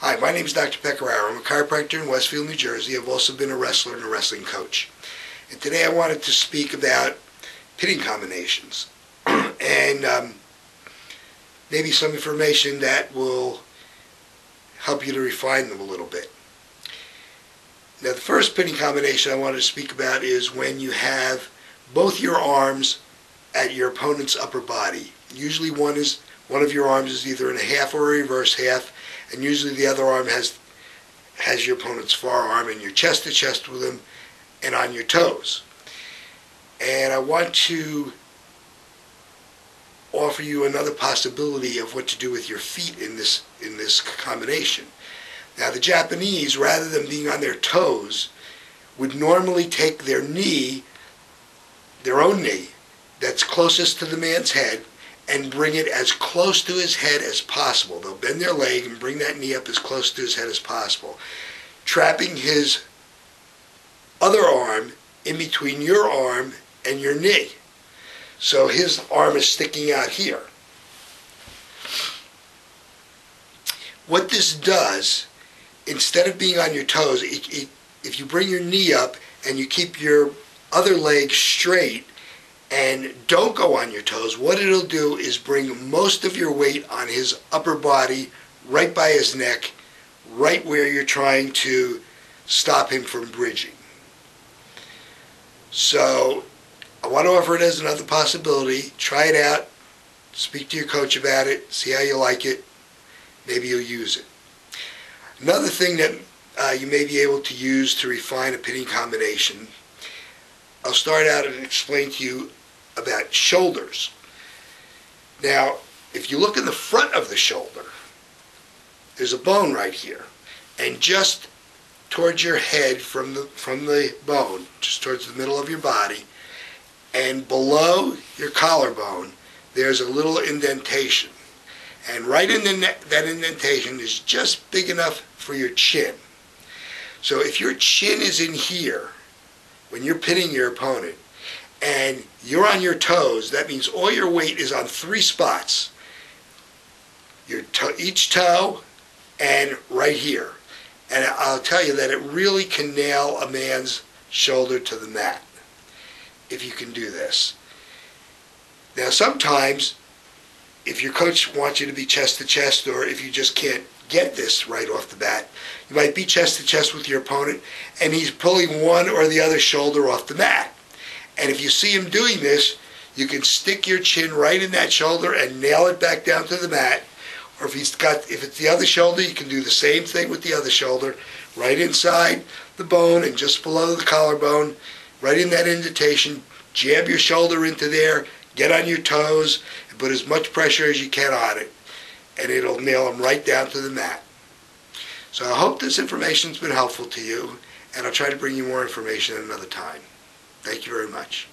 Hi, my name is Dr. Pecoraro. I'm a chiropractor in Westfield, New Jersey. I've also been a wrestler and a wrestling coach. And today I wanted to speak about pitting combinations and maybe some information that will help you to refine them a little bit. Now, the first pitting combination I wanted to speak about is when you have both your arms at your opponent's upper body. Usually one of your arms is either in a half or a reverse half, and usually the other arm has your opponent's forearm, and you're chest to chest with him and on your toes. And I want to offer you another possibility of what to do with your feet in this combination. Now, the Japanese, rather than being on their toes, would normally take their knee, their own knee, that's closest to the man's head, and bring it as close to his head as possible. They'll bend their leg and bring that knee up as close to his head as possible, trapping his other arm in between your arm and your knee. So his arm is sticking out here. What this does, instead of being on your toes, if you bring your knee up and you keep your other leg straight and don't go on your toes, what it'll do is bring most of your weight on his upper body, right by his neck, right where you're trying to stop him from bridging. So I want to offer it as another possibility. Try it out. Speak to your coach about it. See how you like it. Maybe you'll use it. Another thing that you may be able to use to refine a pitting combination, I'll start out and explain to you about shoulders. Now, if you look in the front of the shoulder, there's a bone right here, and just towards your head from the bone, just towards the middle of your body, and below your collarbone, there's a little indentation. And right in that indentation is just big enough for your chin. So if your chin is in here, when you're pitting your opponent, and you're on your toes, that means all your weight is on 3 spots. Each toe and right here. And I'll tell you that it really can nail a man's shoulder to the mat if you can do this. Now, sometimes if your coach wants you to be chest to chest, or if you just can't get this right off the bat, you might be chest to chest with your opponent and he's pulling one or the other shoulder off the mat. And if you see him doing this, you can stick your chin right in that shoulder and nail it back down to the mat. Or if it's the other shoulder, you can do the same thing with the other shoulder, right inside the bone and just below the collarbone, right in that indentation. Jab your shoulder into there, get on your toes, and put as much pressure as you can on it, and it'll nail them right down to the mat. So I hope this information's been helpful to you, and I'll try to bring you more information at another time. Thank you very much.